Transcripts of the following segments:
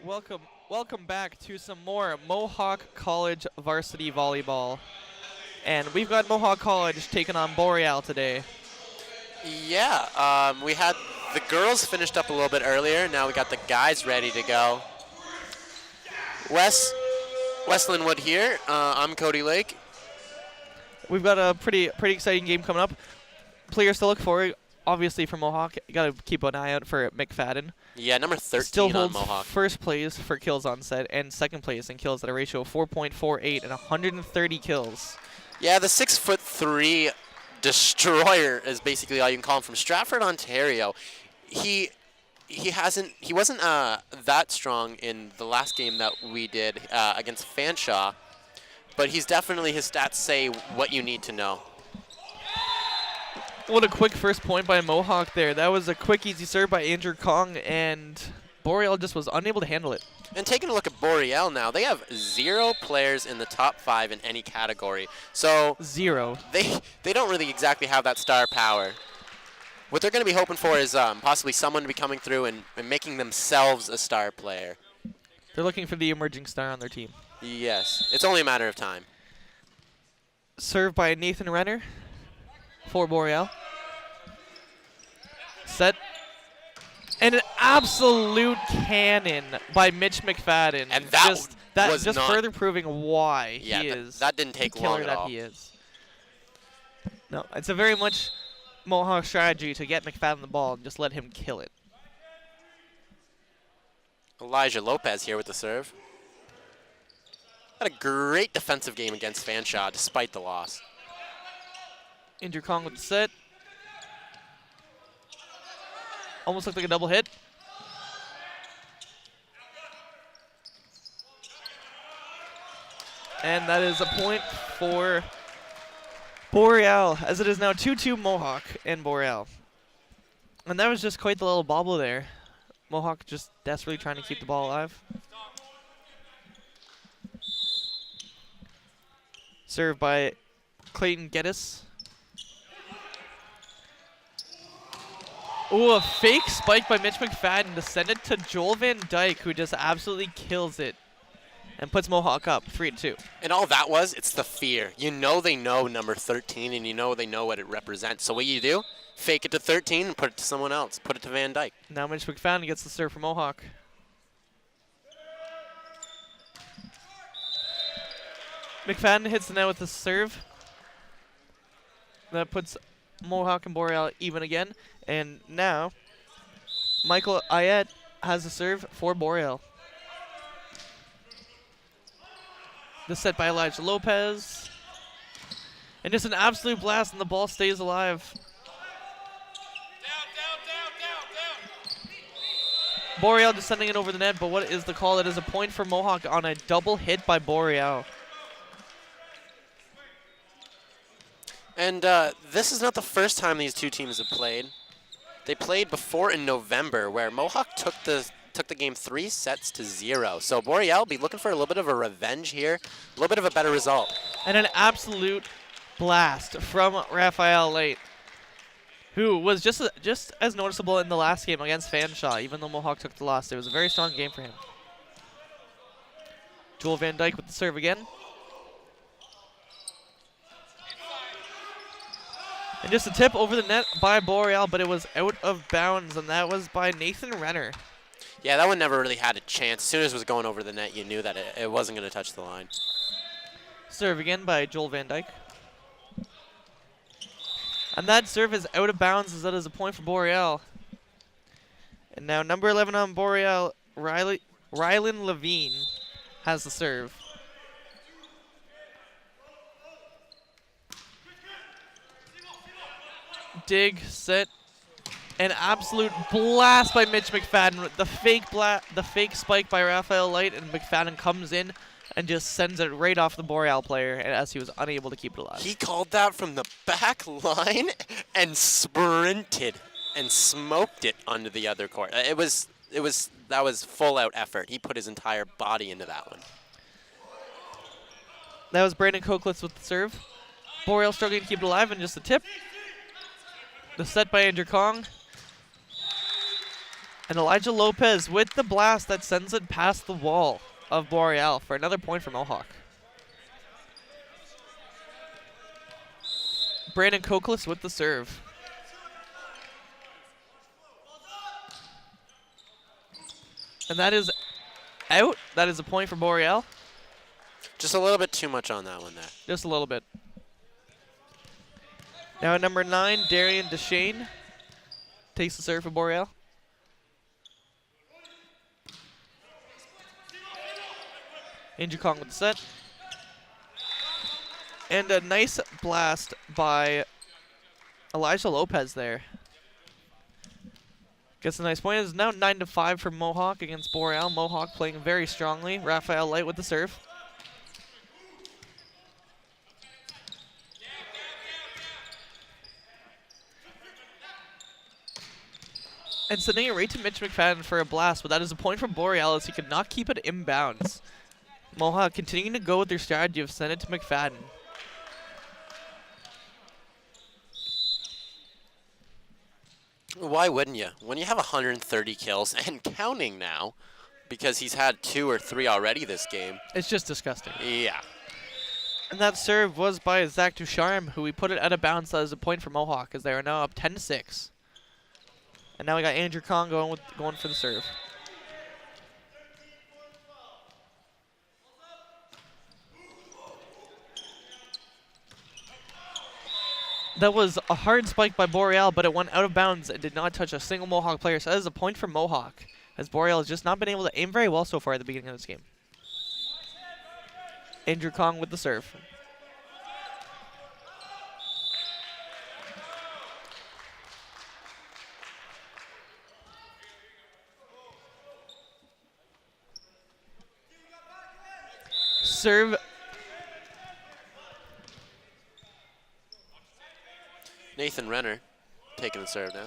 Welcome back to some more Mohawk College varsity volleyball. And we've got Mohawk College taking on Boreal today. Yeah, we had the girls finished up a little bit earlier. Now we got the guys ready to go. Westland Wood here. I'm Cody Lake. We've got a pretty exciting game coming up. Players to look for, obviously for Mohawk, you got to keep an eye out for McFadden. Yeah, number 13 Still on holds Mohawk. first place for kills on set and second place in kills at a ratio of 4.48 and 130 kills. Yeah, the 6'3" destroyer is basically all you can call him, from Stratford, Ontario. He wasn't that strong in the last game that we did against Fanshawe, but his stats say what you need to know. What a quick first point by Mohawk there. That was a quick, easy serve by Andrew Kong, and Boreal just was unable to handle it. And taking a look at Boreal now, they have 0 players in the top 5 in any category. So 0. They don't really exactly have that star power. What they're going to be hoping for is possibly someone to be coming through and making themselves a star player. They're looking for the emerging star on their team. Yes, it's only a matter of time. Served by Nathan Renner for Boreal. Set. And an absolute cannon by Mitch McFadden. And that was just not further proving why yeah, he is that didn't take the killer long at that all. he is. No, it's a very much Mohawk strategy to get McFadden the ball and just let him kill it. Elijah Lopez here with the serve. Had a great defensive game against Fanshawe despite the loss. Andrew Kong with the set. Almost looked like a double hit. And that is a point for Boreal, as it is now 2-2 Mohawk and Boreal. And that was just quite the little bobble there. Mohawk just desperately trying to keep the ball alive. Served by Clayton Geddes. Ooh, a fake spike by Mitch McFadden to send it to Joel Van Dyke, who just absolutely kills it and puts Mohawk up 3-2. And all that it's the fear. You know they know number 13, and you know they know what it represents. So what you do? Fake it to 13 and put it to someone else. Put it to Van Dyke. Now Mitch McFadden gets the serve for Mohawk. McFadden hits the net with the serve. That puts Mohawk and Boreal even again. And now, Michael Ayet has the serve for Boreal. The set by Elijah Lopez. And just an absolute blast, and the ball stays alive. Boreal just sending it over the net, but what is the call? It is a point for Mohawk on a double hit by Boreal. And this is not the first time these two teams have played. They played before in November, where Mohawk took the game 3-0. So Boreal will be looking for a little bit of a revenge here, a little bit of a better result. And an absolute blast from Raphael Late, who was just as noticeable in the last game against Fanshawe, even though Mohawk took the loss. It was a very strong game for him. Joel Van Dyke with the serve again. And just a tip over the net by Boreal, but it was out of bounds, and that was by Nathan Renner. Yeah, that one never really had a chance. As soon as it was going over the net, you knew that it wasn't going to touch the line. Serve again by Joel Van Dyke. And that serve is out of bounds, as that is a point for Boreal. And now number 11 on Boreal, Rylan Levine, has the serve. Dig, set, an absolute blast by Mitch McFadden. The fake spike by Raphael Light, and McFadden comes in and just sends it right off the Boreal player, as he was unable to keep it alive. He called that from the back line and sprinted and smoked it onto the other court. That was full out effort. He put his entire body into that one. That was Brandon Koklitz with the serve. Boreal struggling to keep it alive, and just a tip. The set by Andrew Kong. And Elijah Lopez with the blast that sends it past the wall of Boreal for another point for Mohawk. Brandon Koklis with the serve. And that is out. That is a point for Boreal. Just a little bit too much on that one there. Just a little bit. Now at number 9, Darian Deshane takes the serve for Boreal. Andrew Kong with the set. And a nice blast by Elijah Lopez there. Gets a nice point. It's now 9-5 for Mohawk against Boreal. Mohawk playing very strongly. Raphael Light with the serve. And sending it right to Mitch McFadden for a blast, but that is a point for Boreal as he could not keep it inbounds. Mohawk continuing to go with their strategy of send it to McFadden. Why wouldn't you? When you have 130 kills and counting now, because he's had 2 or 3 already this game. It's just disgusting. Yeah. And that serve was by Zach Ducharme, who we put it out of bounds as a point for Mohawk, as they are now up 10-6. And now we got Andrew Kong going for the serve. That was a hard spike by Boreal, but it went out of bounds and did not touch a single Mohawk player. So that is a point for Mohawk, as Boreal has just not been able to aim very well so far at the beginning of this game. Andrew Kong with the serve. Serve. Nathan Renner taking the serve now.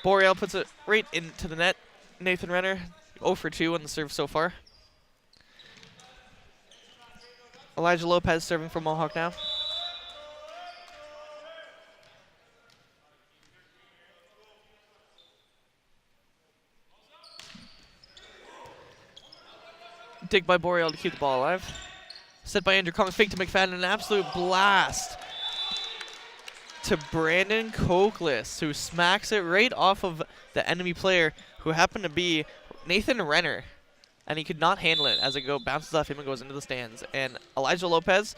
Boreal puts it right into the net. Nathan Renner 0 for 2 on the serve so far. Elijah Lopez serving for Mohawk now. Dig by Boreal to keep the ball alive. Set by Andrew Kong, fake to McFadden, an absolute blast to Brandon Koklis, who smacks it right off of the enemy player, who happened to be Nathan Renner. And he could not handle it as it bounces off him and goes into the stands. And Elijah Lopez,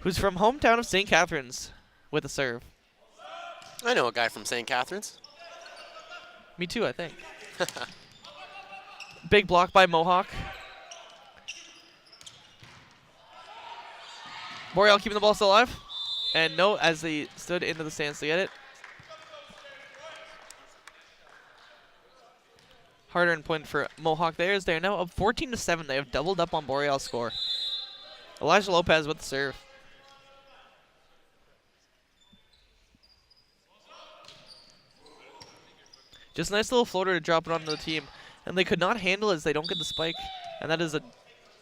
who's from hometown of St. Catharines, with a serve. I know a guy from St. Catharines. Me too, I think. Big block by Mohawk. Boreal keeping the ball still alive. And no, as they stood into the stands to get it. Hard-earned point for Mohawk there as they're now up 14-7. They have doubled up on Boreal's score. Elijah Lopez with the serve. Just a nice little floater to drop it onto the team. And they could not handle it as they don't get the spike. And that is a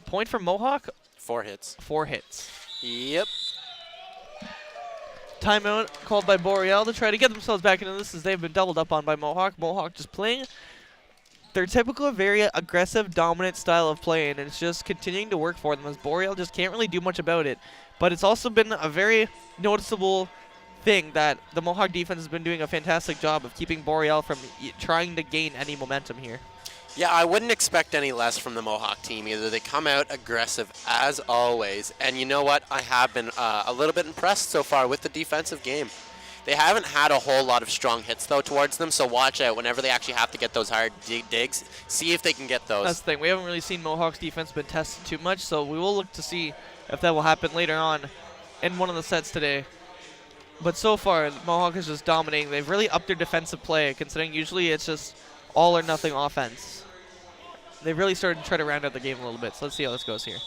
point for Mohawk. 4 hits. 4 hits. Yep. Timeout called by Boreal to try to get themselves back into this as they've been doubled up on by Mohawk. Mohawk just playing their typical, very aggressive, dominant style of play, and it's just continuing to work for them as Boreal just can't really do much about it. But it's also been a very noticeable thing that the Mohawk defense has been doing a fantastic job of keeping Boreal from trying to gain any momentum here. Yeah, I wouldn't expect any less from the Mohawk team either. They come out aggressive as always, and you know what? I have been a little bit impressed so far with the defensive game. They haven't had a whole lot of strong hits, though, towards them, so watch out whenever they actually have to get those hard digs. See if they can get those. That's the thing. We haven't really seen Mohawk's defense been tested too much, so we will look to see if that will happen later on in one of the sets today. But so far, Mohawk is just dominating. They've really upped their defensive play, considering usually it's just all or nothing offense. They've really started to try to round out the game a little bit, so let's see how this goes here.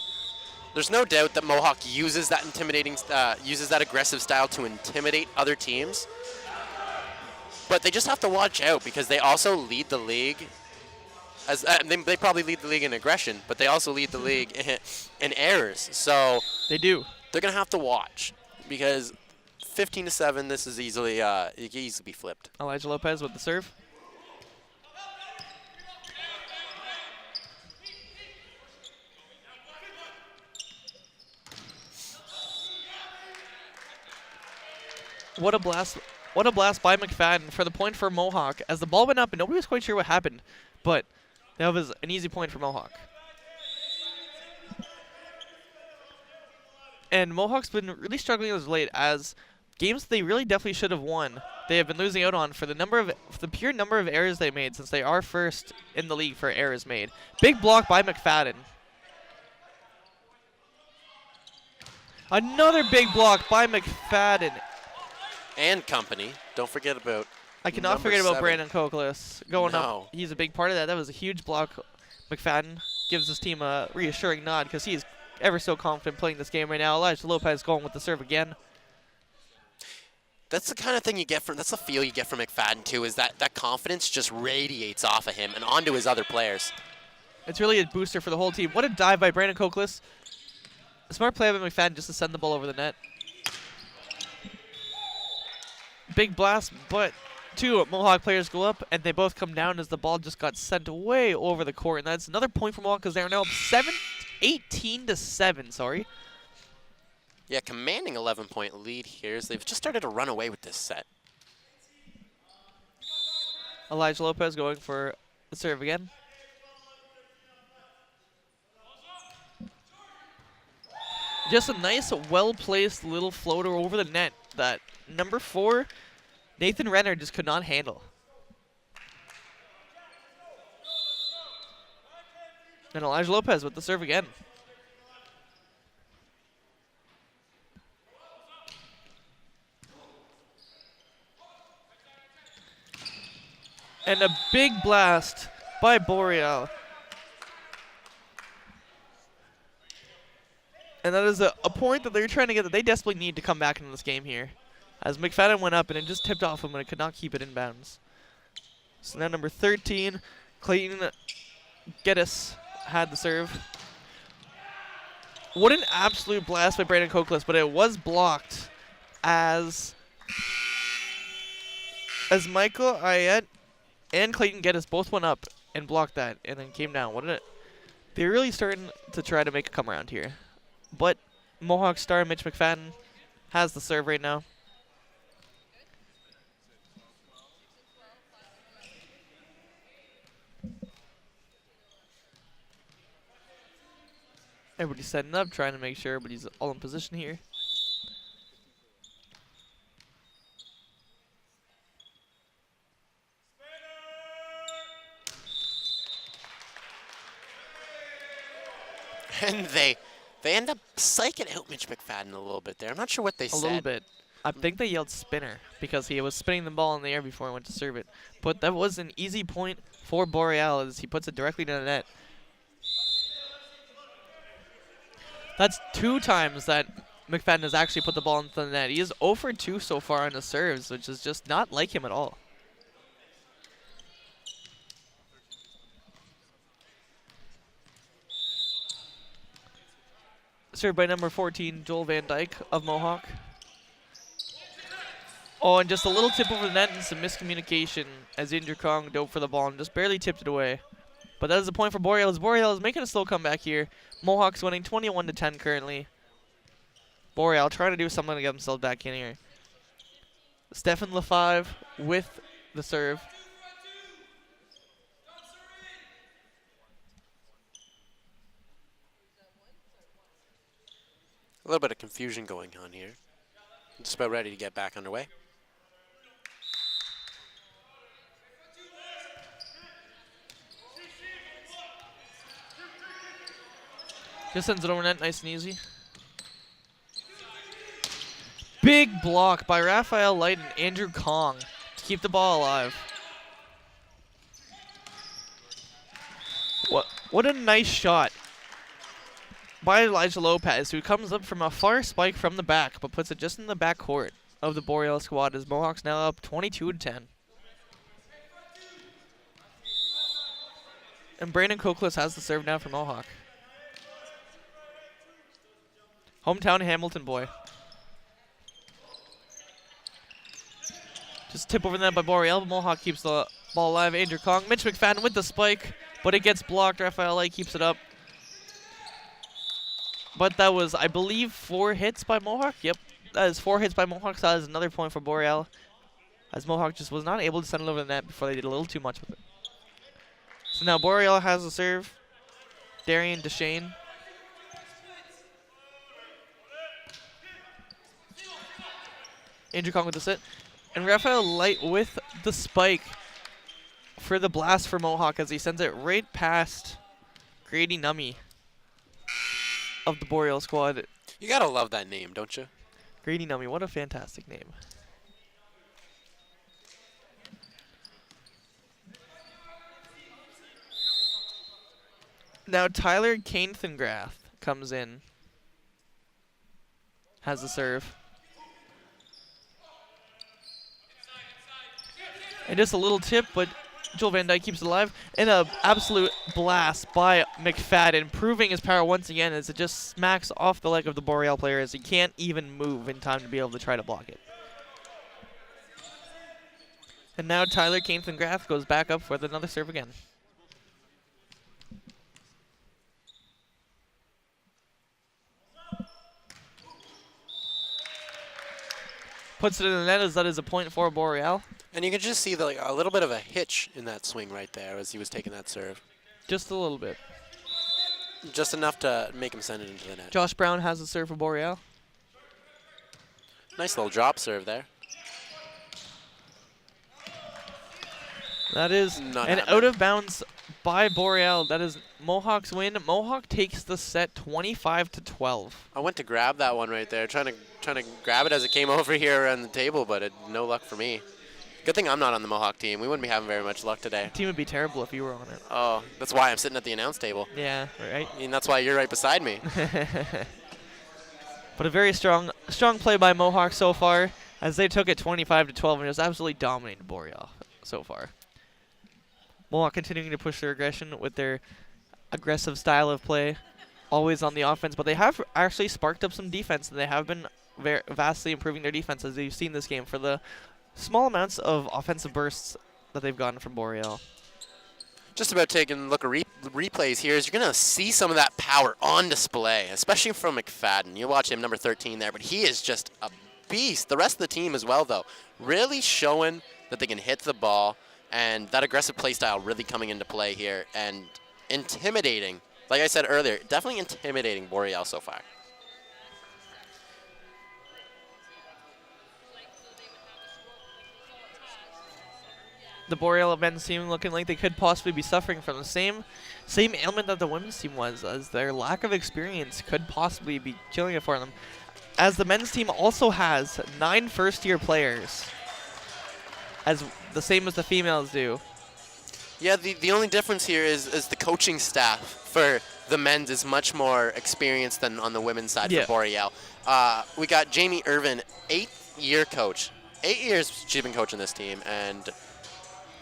There's no doubt that Mohawk uses that aggressive style to intimidate other teams. But they just have to watch out because they also lead the league. They probably lead the league in aggression, but they also lead the league in errors. So they do. They're gonna have to watch because 15-7. This is easily it can easily be flipped. Elijah Lopez with the serve. What a blast. What a blast by McFadden for the point for Mohawk. As the ball went up and nobody was quite sure what happened. But that was an easy point for Mohawk. And Mohawk's been really struggling as of late as games they really definitely should have won. They have been losing out on for the pure number of errors they made since they are first in the league for errors made. Big block by McFadden. Another big block by McFadden. And company. Don't forget about I cannot forget about Brandon Koklas going No. up. He's a big part of that. That was a huge block. McFadden gives his team a reassuring nod because he is ever so confident playing this game right now. Elijah Lopez going with the serve again. That's the kind of thing you get from, that's the feel you get from McFadden too, is that confidence just radiates off of him and onto his other players. It's really a booster for the whole team. What a dive by Brandon Koklas. A smart play by McFadden just to send the ball over the net. Big blast, but two Mohawk players go up, and they both come down as the ball just got sent way over the court. And that's another point for Mohawk because they are now up 18-7, sorry. Yeah, commanding 11-point lead here as they've just started to run away with this set. Elijah Lopez going for the serve again. Just a nice, well-placed little floater over the net that number 4, Nathan Renner, just could not handle. And Elijah Lopez with the serve again. And a big blast by Boreal. And that is a point that they're trying to get that they desperately need to come back into this game here. As McFadden went up and it just tipped off him and it could not keep it in bounds. So now number 13, Clayton Geddes had the serve. What an absolute blast by Brandon Koklas, but it was blocked as Michael Ayette and Clayton Geddes both went up and blocked that and then came down. They're really starting to try to make a come around here. But Mohawk star Mitch McFadden has the serve right now. Everybody's setting up, trying to make sure everybody's all in position here. And they end up psyching out Mitch McFadden a little bit there. I'm not sure what they said. A little bit. I think they yelled spinner because he was spinning the ball in the air before he went to serve it. But that was an easy point for Boreal as he puts it directly to the net. That's 2 times that McFadden has actually put the ball into the net. He is 0 for 2 so far on the serves, which is just not like him at all. Served by number 14, Joel Van Dyke of Mohawk. Oh, and just a little tip over the net and some miscommunication as Andrew Kong dove for the ball and just barely tipped it away. But that is a point for Boreal as Boreal is making a slow comeback here. Mohawk's winning 21-10 currently. Boreal trying to do something to get themselves back in here. Stefan Lefebvre with the serve. A little bit of confusion going on here. Just about ready to get back underway. Just sends it over net nice and easy. Big block by Raphael Light and Andrew Kong to keep the ball alive. What a nice shot by Elijah Lopez, who comes up from a far spike from the back, but puts it just in the back court of the Boreal squad as Mohawk's now up 22-10. And Brandon Koklas has the serve now for Mohawk. Hometown Hamilton boy. Just tip over the net by Boreal. Mohawk keeps the ball alive. Andrew Kong. Mitch McFadden with the spike, but it gets blocked. Raphael Light keeps it up. But that was, I believe, 4 hits by Mohawk. Yep. That is 4 hits by Mohawk. So that is another point for Boreal, as Mohawk just was not able to send it over the net before they did a little too much with it. So now Boreal has the serve. Darian Deshane. Andrew Kong with the sit. And Raphael Light with the spike for the blast for Mohawk as he sends it right past Grady Nummy of the Boreal squad. You gotta love that name, don't you? Grady Nummy, what a fantastic name. Now Tyler Cainthongrath comes in. Has the serve. And just a little tip, but Joel Van Dyke keeps it alive. And an absolute blast by McFadden, proving his power once again as it just smacks off the leg of the Boreal player as he can't even move in time to be able to try to block it. And now Tyler Cainthongrath goes back up with another serve again. Puts it in the net as that is a point for Boreal. And you can just see like a little bit of a hitch in that swing right there as he was taking that serve. Just a little bit. Just enough to make him send it into the net. Josh Brown has the serve for Boreal. Nice little drop serve there. That is Not an happening. out of bounds by Boreal. That is Mohawk's win. Mohawk takes the set 25-12. I went to grab that one right there, trying to grab it as it came over here on the table, but no luck for me. Good thing I'm not on the Mohawk team. We wouldn't be having very much luck today. The team would be terrible if you were on it. Oh, that's why I'm sitting at the announce table. Yeah, right. I mean, that's why you're right beside me. But a very strong play by Mohawk so far, as they took it 25-12 and just absolutely dominated Boreal so far. Mohawk continuing to push their aggression with their aggressive style of play, always on the offense, but they have actually sparked up some defense, and they have been vastly improving their defense as you've seen this game for the small amounts of offensive bursts that they've gotten from Boreal. Just about taking a look at replays here is you're going to see some of that power on display, especially from McFadden. You watch him, number 13 there, but he is just a beast. The rest of the team as well, though, really showing that they can hit the ball, and that aggressive play style really coming into play here and intimidating. Like I said earlier, definitely intimidating Boreal so far. The Boreal men's team looking like they could possibly be suffering from the same ailment that the women's team was, as their lack of experience could possibly be killing it for them. As the men's team also has 9 first-year players, as the same as the females do. Yeah, the only difference here is the coaching staff for the men's is much more experienced than on the women's side for Boreal. We got Jamie Irvin, 8-year coach. 8 years she's been coaching this team, and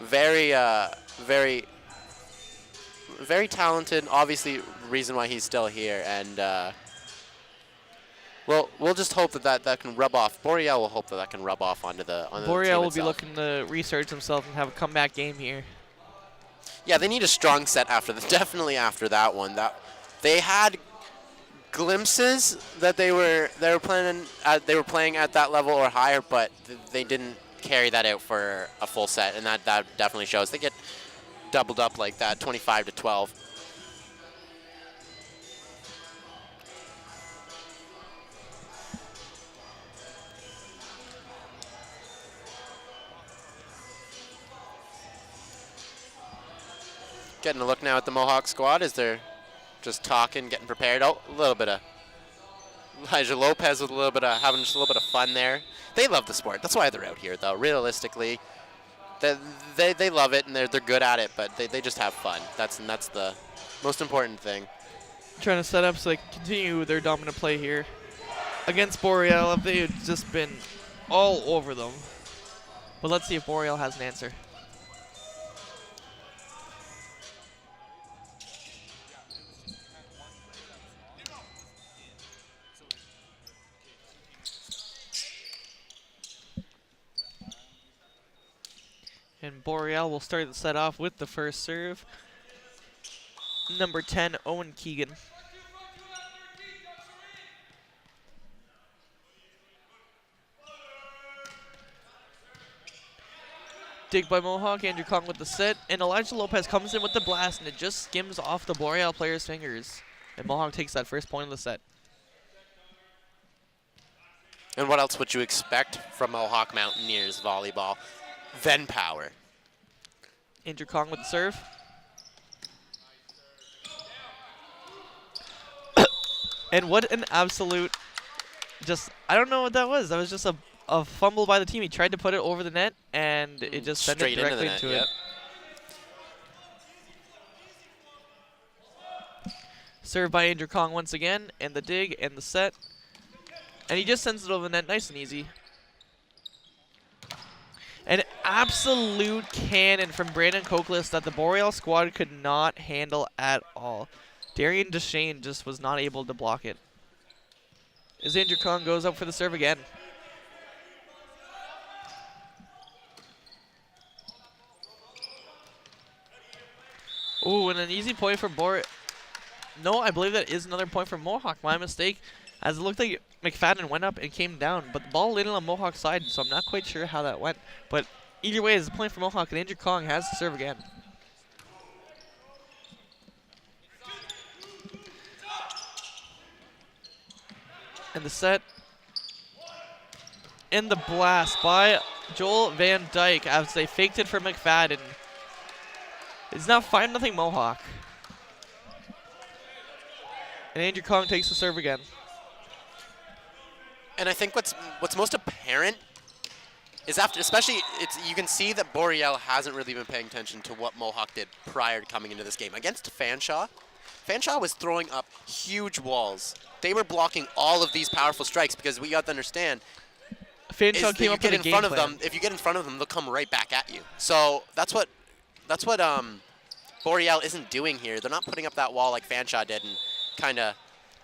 very talented. Obviously, reason why he's still here, and we'll just hope that can rub off. Boreal will hope that can rub off onto the Boreal will itself. be looking to research himself and have a comeback game here. Yeah, they need a strong set after definitely after that one. That they had glimpses that they were playing at that level or higher, but they didn't carry that out for a full set, and that definitely shows. They get doubled up like that, 25-12. Getting a look now at the Mohawk squad as they're just talking, getting prepared. Oh, a little bit of Elijah Lopez with having just a little bit of fun there. They love the sport. That's why they're out here, though. Realistically, they love it and they're good at it, but they just have fun. That's the most important thing. Trying to set up so they can continue their dominant play here against Boreal. They've just been all over them. But let's see if Boreal has an answer. And Boreal will start the set off with the first serve. Number 10, Owen Keegan. dig by Mohawk. Andrew Kong with the set. And Elijah Lopez comes in with the blast, and it just skims off the Boreal player's fingers. And Mohawk takes that first point of the set. And what else would you expect from Mohawk Mountaineers volleyball? Then power. Andrew Kong with the serve. And what an absolute, I don't know what that was. That was just a fumble by the team. He tried to put it over the net, and it just sent it directly into it. Served by Andrew Kong once again, and the dig, and the set. And he just sends it over the net nice and easy. An absolute cannon from Brandon Cokeless that the Boreal squad could not handle at all. Darian Deshane just was not able to block it. As Andrew Kong goes up for the serve again. Ooh, and an easy point for No, I believe that is another point for Mohawk. My mistake. As it looked like McFadden went up and came down, but the ball landed on Mohawk's side, so I'm not quite sure how that went. But either way, it's a point for Mohawk, and Andrew Kong has to serve again. And the set. And the blast by Joel Van Dyke as they faked it for McFadden. It's now 5-0 Mohawk. And Andrew Kong takes the serve again. And I think what's most apparent is especially you can see that Boreal hasn't really been paying attention to what Mohawk did prior to coming into this game. Against Fanshawe, Fanshawe was throwing up huge walls. They were blocking all of these powerful strikes because we got to understand Fanshawe came up with a game plan. If you get in front of them, they'll come right back at you. So that's what Boreal isn't doing here. They're not putting up that wall like Fanshawe did and kind of.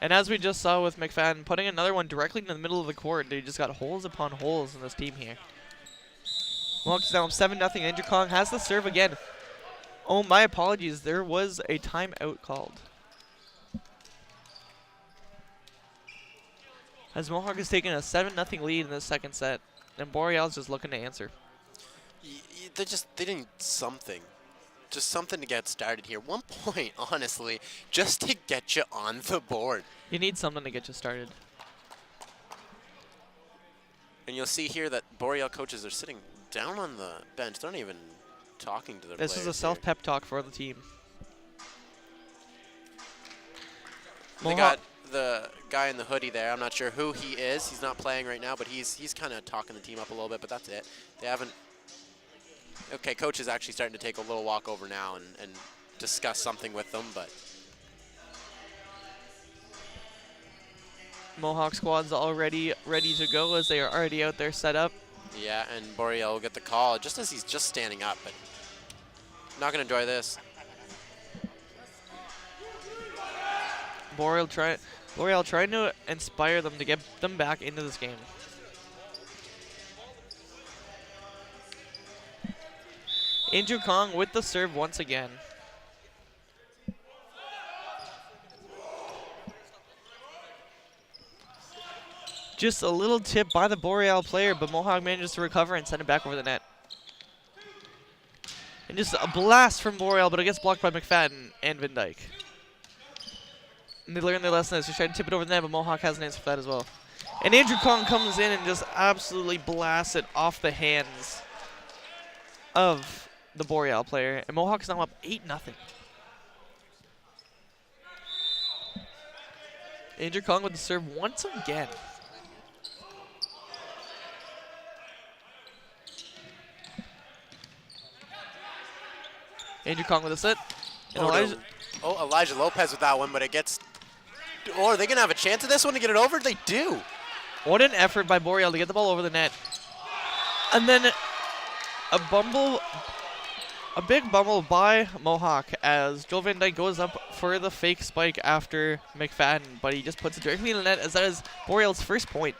And as we just saw with McFadden, putting another one directly in the middle of the court, they just got holes upon holes in this team here. Mohawk's down 7-0. Andrew Kong has the serve again. Oh, my apologies. There was a timeout called. As Mohawk has taken a 7-0 lead in the second set, and Boreal's just looking to answer. They need something. Just something to get started here. 1 point, honestly, just to get you on the board. You need something to get you started. And you'll see here that Boreal coaches are sitting down on the bench. They're not even talking to their players. This is a self-pep talk for the team. They got the guy in the hoodie there. I'm not sure who he is. He's not playing right now, but he's kind of talking the team up a little bit, but that's it. They haven't. Okay, coach is actually starting to take a little walk over now and discuss something with them, but. Mohawk squad's already ready to go as they are already out there set up. Yeah, and Boreal will get the call just as he's just standing up, but not going to enjoy this. Boreal trying to inspire them to get them back into this game. Andrew Kong with the serve once again. Just a little tip by the Boreal player, but Mohawk manages to recover and send it back over the net. And just a blast from Boreal, but it gets blocked by McFadden and Van Dyke. And they learn their lesson as they try to tip it over the net, but Mohawk has an answer for that as well. And Andrew Kong comes in and just absolutely blasts it off the hands of the Boreal player. And Mohawk's now up 8-0. Andrew Kong with the serve once again. Andrew Kong with a set. And Elijah Lopez with that one, but it gets. Oh, are they going to have a chance at this one to get it over? They do. What an effort by Boreal to get the ball over the net. And then a big bumble by Mohawk as Joel Van Dyke goes up for the fake spike after McFadden, but he just puts it directly in the net as that is Boreal's first point.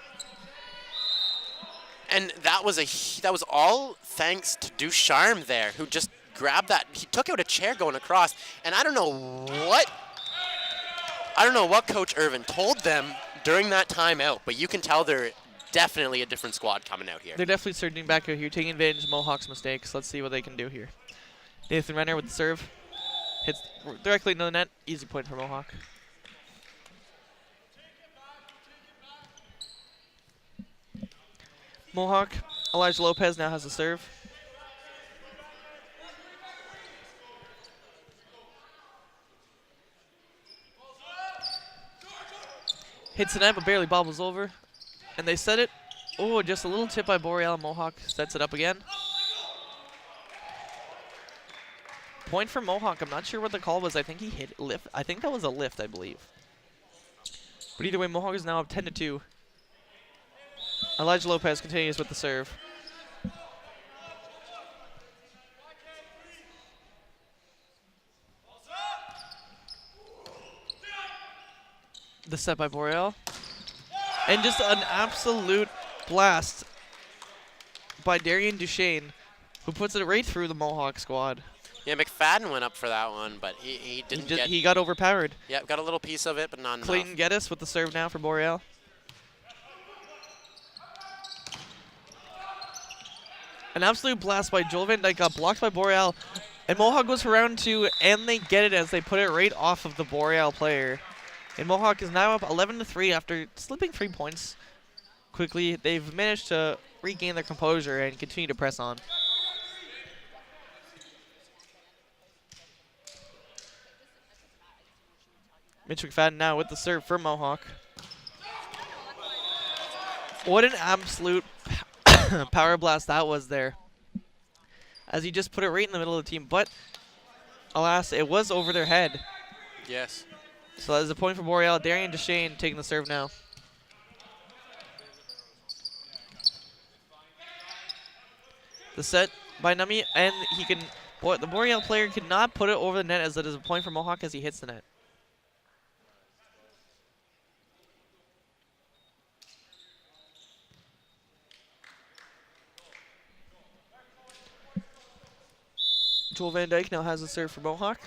And that was all thanks to Ducharme there, who just grabbed that. He took out a chair going across, and I don't know what Coach Irvin told them during that timeout, but you can tell they're definitely a different squad coming out here. They're definitely surging back out here, taking advantage of Mohawk's mistakes. Let's see what they can do here. Nathan Renner with the serve. Hits directly into the net. Easy point for Mohawk. Mohawk, Elijah Lopez now has the serve. Hits the net, but barely bobbles over. And they set it. Oh, just a little tip by Boreal. Mohawk sets it up again. Point for Mohawk. I'm not sure what the call was. I think he hit lift. I think that was a lift, I believe. But either way, Mohawk is now up 10-2. Elijah Lopez continues with the serve. The set by Boreal. And just an absolute blast by Darian Duchesne, who puts it right through the Mohawk squad. Yeah, McFadden went up for that one, but he didn't get... He got overpowered. Yeah, got a little piece of it, but not enough. Clayton Geddes with the serve now for Boreal. An absolute blast by Joel Van Dyke, got blocked by Boreal. And Mohawk goes for round 2, and they get it as they put it right off of the Boreal player. And Mohawk is now up 11-3 after slipping 3 points quickly. They've managed to regain their composure and continue to press on. Mitch McFadden now with the serve for Mohawk. What an absolute power blast that was there, as he just put it right in the middle of the team. But alas, it was over their head. Yes. So that is a point for Boreal. Darian Duchesne taking the serve now. The set by Nummy, and he can. The Boreal player could not put it over the net, as it is a point for Mohawk as he hits the net. Joel Van Dyke now has the serve for Mohawk.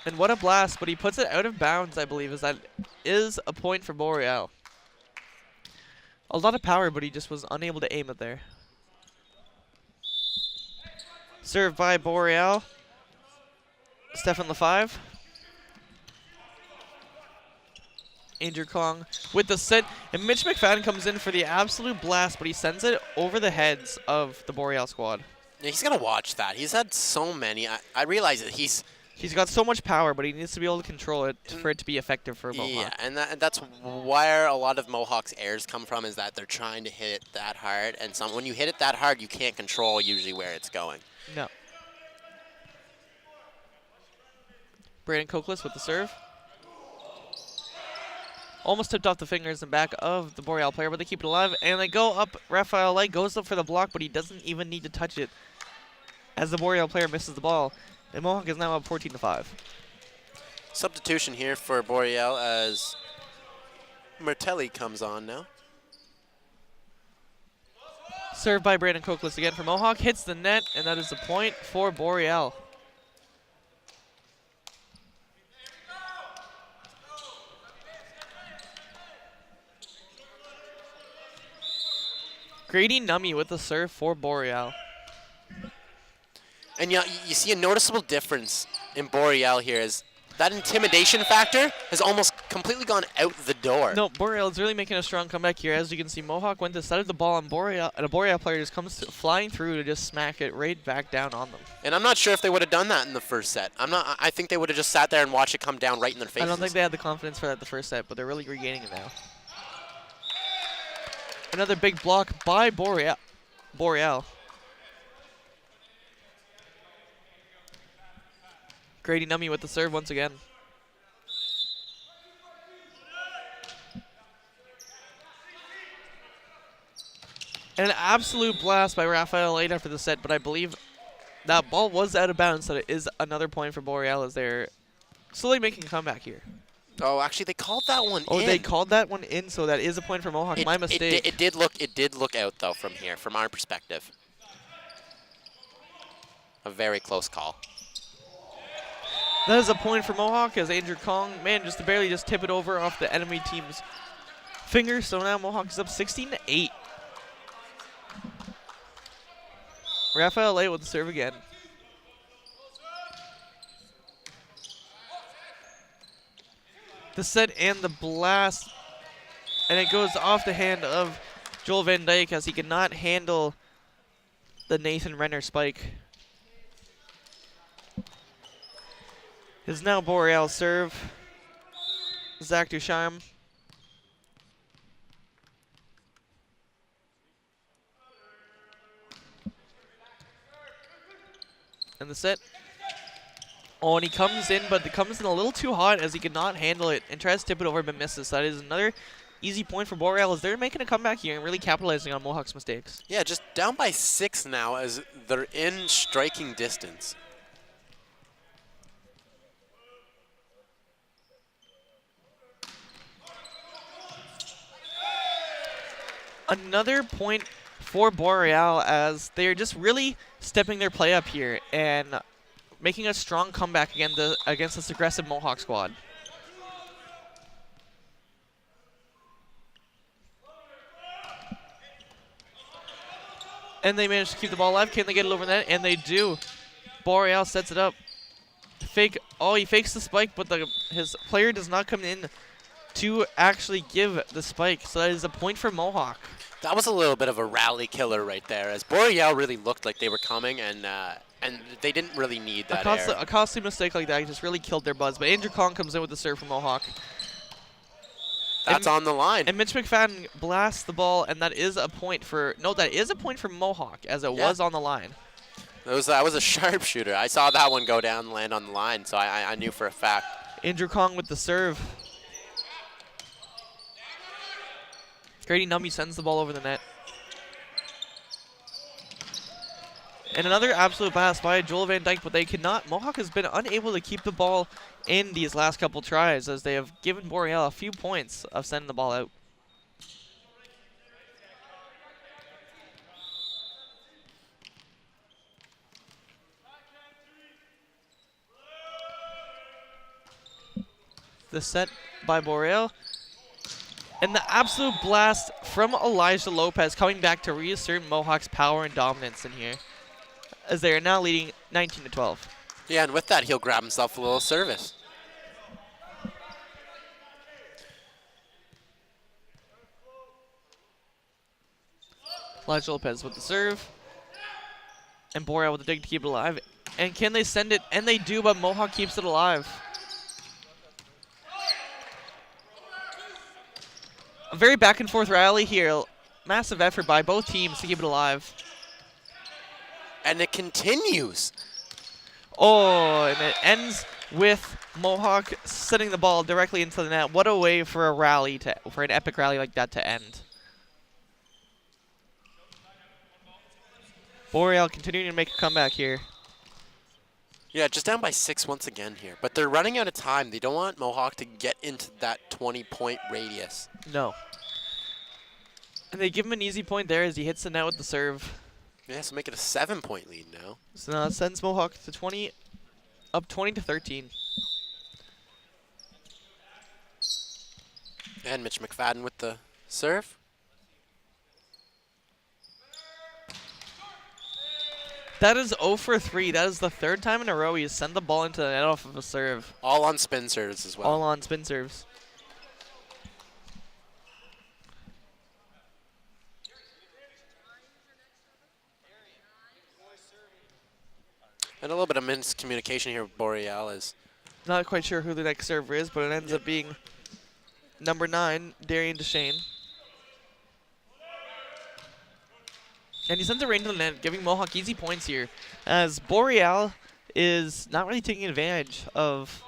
And what a blast, but he puts it out of bounds, I believe, as that is a point for Boreal. A lot of power, but he just was unable to aim it there. Served by Boreal. Stefan LaFive. Andrew Kong with the set. And Mitch McFadden comes in for the absolute blast, but he sends it over the heads of the Boreal squad. Yeah, he's going to watch that. He's had so many. I realize that he's got so much power, but he needs to be able to control it for it to be effective for Mohawk. Yeah, and that's where a lot of Mohawk's errors come from, is that they're trying to hit it that hard. And when you hit it that hard, you can't control usually where it's going. No. Brandon Cokeless with the serve. Almost tipped off the fingers and back of the Boreal player, but they keep it alive. And they go up. Raphael Light goes up for the block, but he doesn't even need to touch it, as the Boreal player misses the ball. And Mohawk is now up 14-5. Substitution here for Boreal as Mertelli comes on now. Served by Brandon Cokeless again for Mohawk. Hits the net, and that is a point for Boreal. Grady Nummy with the serve for Boreal. And you see a noticeable difference in Boreal here, is that intimidation factor has almost completely gone out the door. No, Boreal is really making a strong comeback here. As you can see, Mohawk went to set up the ball on Boreal, and a Boreal player just comes flying through to just smack it right back down on them. And I'm not sure if they would have done that in the first set. I think they would have just sat there and watched it come down right in their faces. I don't think they had the confidence for that the first set, but they're really regaining it now. Another big block by Boreal. Grady Nummy with the serve once again. And an absolute blast by Raphael Light after the set, but I believe that ball was out of bounds, so it is another point for Boreal as they're slowly making a comeback here. Oh, actually, they called that one in. Oh, they called that one in, so that is a point for Mohawk. My mistake. It did look out, though, from here, from our perspective. A very close call. That is a point for Mohawk as Andrew Kong manages to barely just tip it over off the enemy team's finger. So now Mohawk is up 16-8. Raphael Late with the serve again. The set and the blast. And it goes off the hand of Joel Van Dyke as he cannot handle the Nathan Renner spike. Is now Boreal serve. Zach Ducharme. And the set. Oh, and he comes in, but it comes in a little too hot as he cannot handle it and tries to tip it over but misses. So that is another easy point for Boreal as they're making a comeback here and really capitalizing on Mohawk's mistakes. Yeah, just down by 6 now as they're in striking distance. Another point for Boreal as they're just really stepping their play up here and making a strong comeback against this aggressive Mohawk squad. And they manage to keep the ball alive. Can they get it over net? And they do. Boreal sets it up. Fake. Oh, he fakes the spike, but his player does not come in to actually give the spike. So that is a point for Mohawk. That was a little bit of a rally killer right there, as Boreal really looked like they were coming, and they didn't really need that air. A costly mistake like that just really killed their buzz. But Andrew Kong comes in with the serve for Mohawk. That's on the line. And Mitch McFadden blasts the ball, and that is a point for that is a point for Mohawk, as it was on the line. That was a sharpshooter. I saw that one go down and land on the line, so I knew for a fact. Andrew Kong with the serve. Grady Numby sends the ball over the net. And another absolute pass by Joel Van Dyke, but they cannot. Mohawk has been unable to keep the ball in these last couple tries as they have given Boreal a few points of sending the ball out. The set by Boreal. And the absolute blast from Elijah Lopez coming back to reassert Mohawk's power and dominance in here, as they are now leading 19-12. Yeah, and with that, he'll grab himself a little service. Elijah Lopez with the serve. And Boreal with the dig to keep it alive. And can they send it? And they do, but Mohawk keeps it alive. A very back and forth rally here. Massive effort by both teams to keep it alive. And it continues. Oh, and it ends with Mohawk sending the ball directly into the net. What a way for a rally for an epic rally like that to end. Boreal continuing to make a comeback here. Yeah, just down by 6 once again here. But they're running out of time. They don't want Mohawk to get into that 20-point radius. No. And they give him an easy point there as he hits the net with the serve. Yeah, so make it a 7-point lead now. So now it sends Mohawk to up 20-13. And Mitch McFadden with the serve. That is 0 for 3. That is the third time in a row he has sent the ball into the net off of a serve. All on spin serves as well. All on spin serves. And a little bit of miscommunication here with Boreal is. Not quite sure who the next server is, but it ends up being number 9, Darian Deshane. And he sends it right into the net, giving Mohawk easy points here, as Boreal is not really taking advantage of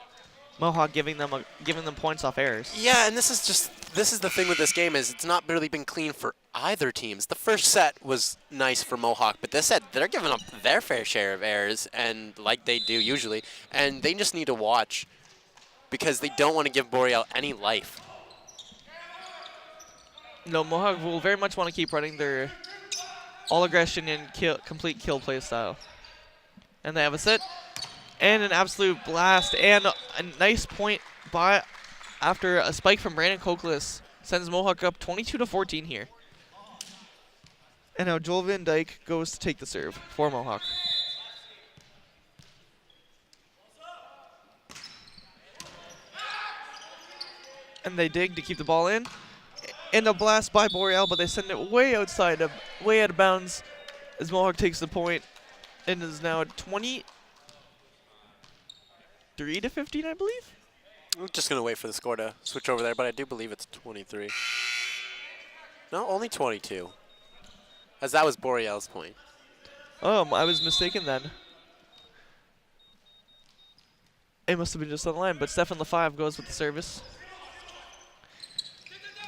Mohawk giving them points off errors. Yeah, and this is the thing with this game is it's not really been clean for either teams. The first set was nice for Mohawk, but this set they're giving up their fair share of errors, and like they do usually, and they just need to watch because they don't want to give Boreal any life. No, Mohawk will very much want to keep running their all aggression and complete kill play style. And they have a set. And an absolute blast. And a nice point by after a spike from Brandon Koklus sends Mohawk up 22-14 here. And now Joel Van Dyke goes to take the serve for Mohawk. And they dig to keep the ball in. And a blast by Boreal, but they send it way outside, way out of bounds as Mohawk takes the point and is now 23-15, I believe. I'm just going to wait for the score to switch over there, but I do believe it's 23. No, only 22. As that was Boreal's point. I was mistaken then. It must have been just on the line, but Stefan LaFave goes with the service.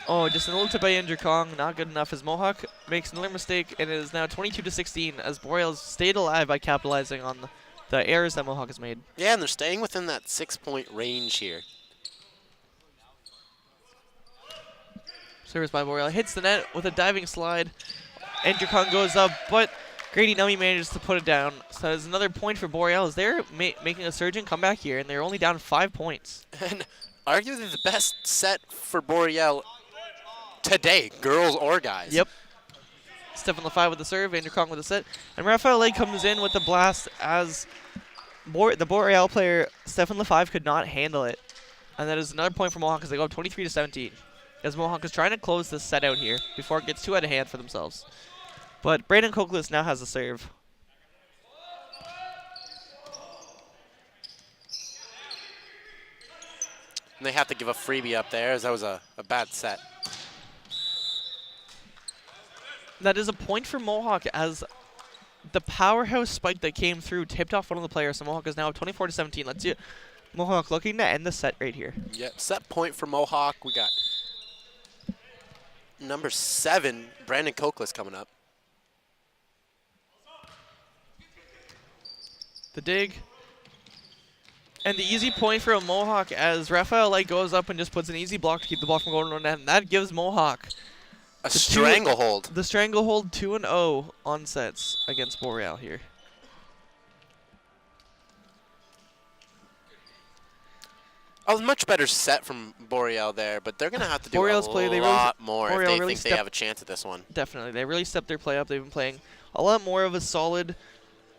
Oh, just an little tip by Andrew Kong, not good enough as Mohawk makes another mistake, and it is now 22-16 as Boreal's stayed alive by capitalizing on the errors that Mohawk has made. Yeah, and they're staying within that 6-point range here. Service by Boreal hits the net with a diving slide. Andrew Kong goes up, but Grady Nummy manages to put it down. So there's another point for Boreal as they're making a surging comeback here, and they're only down 5 points. And arguably the best set for Boreal today, girls or guys. Yep. Stefan LaFave with the serve, Andrew Kong with the set, and Raphael Lake comes in with the blast as the Boreal player, Stefan LaFave, could not handle it. And that is another point for Mohawk as they go up 23-17. As Mohawk is trying to close this set out here before it gets too out of hand for themselves. But Brandon Koklus now has the serve. And they have to give a freebie up there as that was a bad set. That is a point for Mohawk as the powerhouse spike that came through tipped off one of the players. So Mohawk is now up 24-17. Let's see Mohawk looking to end the set right here. Yep, set point for Mohawk. We got number 7, Brandon Koklus, coming up. The dig. And the easy point for a Mohawk as Raphael Light goes up and just puts an easy block to keep the ball from going on net. And that gives Mohawk a stranglehold. The stranglehold 2-0 on sets against Boreal here. A much better set from Boreal there, but they're going to have to do Boreal's a play, lot more Boreal if they really think they have a chance at this one. Definitely. They really stepped their play up. They've been playing a lot more of a solid,